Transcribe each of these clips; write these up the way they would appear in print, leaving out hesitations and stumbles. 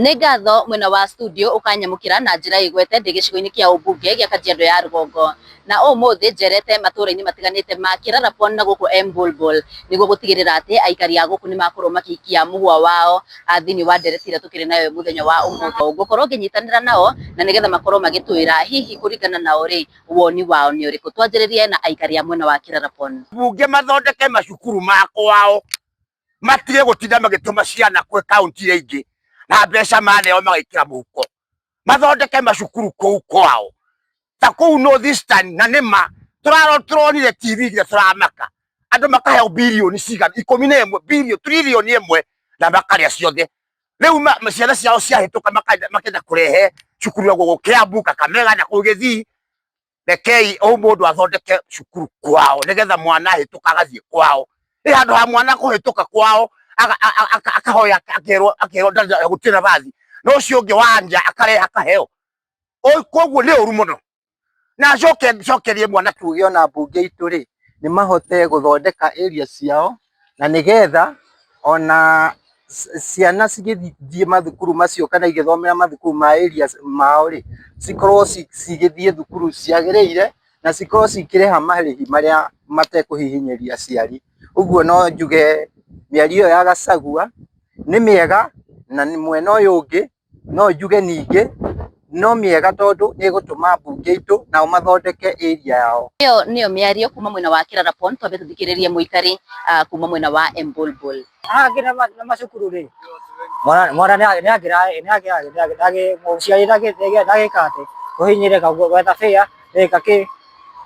Nĩ ngatho mwena wa studio ukanyamukira na njira igwete ndi gicigo-ini kia ubunge gia Kajiado ya Rugongo na umuthi njerete matũra-ini matiganite ma Kirarapon na guku Embulbul niguo gutigirira ati aikari a guku ni makorwo makiikia muhwa wao thini wa ndereti ira tukiri nayo muthenya wa umuthi gukorwo nginyitanira nao na nigetha makorwo magitwira hihi kuringana nao ri woni wao ni uriku. Twanjiririe na aikari a mwena wa Kirarapon. Bunge mathondeke macukuru makwao matige gutinda magituma ciana kwe kaunti ya ingi na mbeca maneo magaikira muhuko mathondeke macukuru kuu kwao ta kuu North Eastern na nima turonire TV gira turamaka andu makaheo bilioni cigana 11 bilioni trilioni 1 na makaria ciothe riu ciana ciao ciahituka makenda kurehe cukuru ya gugu Kiambu Kakamega na Githii rekei o mundu athondeke cukuru kwao nigetha mwana ahituka agathie kwao handu ha mwana kuhituka kwao akahoya akerwo ndaja gutira bathi no cio ungi wanja akareha akaheo koguo ni uru muno na cokerie mwana tuge ona mbunge itu ri ni mahote guthondeka area ciao na nigetha ona ciana cigithie mathukuru macio kana igithomera mathukuru ma area mao ri cikorwo cigithie thukuru ciagiriire na cikorwo cikireha marihi maria matekuhihinyiria ciari. Uguo no njuge miario ya Gachagua ni miega na ni mwena uyu ungi no njuge ningi no miega tondu ni gutuma mbunge itu nao mathondeke area yao. Iyo niyo miario kuma mwena wa Kirarapon twambe tuthikiririe muikari kuma mwena wa Embulbul. Ngina macukuru ri mwana ni agira muciari ndagikate kuhinyire gwetha fea kaki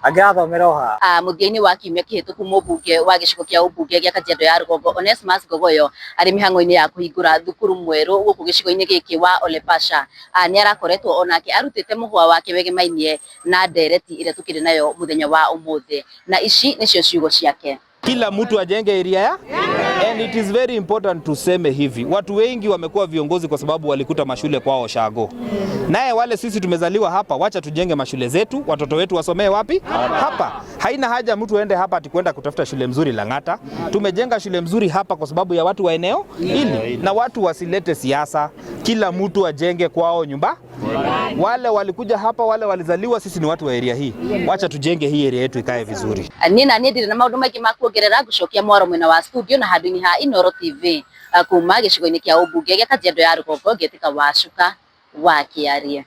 agirathomera muthia-ini wa kiumia kihituku mubunge wa gicigo kia ubunge gia Kajiado ya Rugongo Onesmus Gogoyo ari mihango-ini ya kuhingura thukuru mweru guku gicigo-ini giki wa Ole Pasha ni arakoretwo onake arutite muhwa wake wegemainie na ndereti ire tukiri nayo muthenya wa umuthi na ici nicio ciugo ciake. Kila mtu ajenge area ya and it is very important tuseme hivi, watu wengi wamekuwa viongozi kwa sababu walikuta mashule kwao Shago. Naye wale sisi tumezaliwa hapa, wacha tujenge mashule zetu, watoto wetu wasomee wapi? Hapa. Haina haja mtu aende hapa atikwenda kutafuta shule mzuri Lang'ata. Tumejenga shule mzuri hapa kwa sababu ya watu wa eneo hili na watu wasilete siasa. Kila mtu ajenge kwao nyumba. Wale walikuja hapa, wale walizaliwa, sisi ni watu wa area hii. Wacha tujenge hii area yetu ikae vizuri. Nina ndire na maundu maingi ma kuongerera gucokia mwaro mwena wa studio na handũ-inĩ ha Inooro TV kuma gicigo-ini kia ubunge gia Kajiado ya Rugongo ngetika Wacuka wa Kiarie.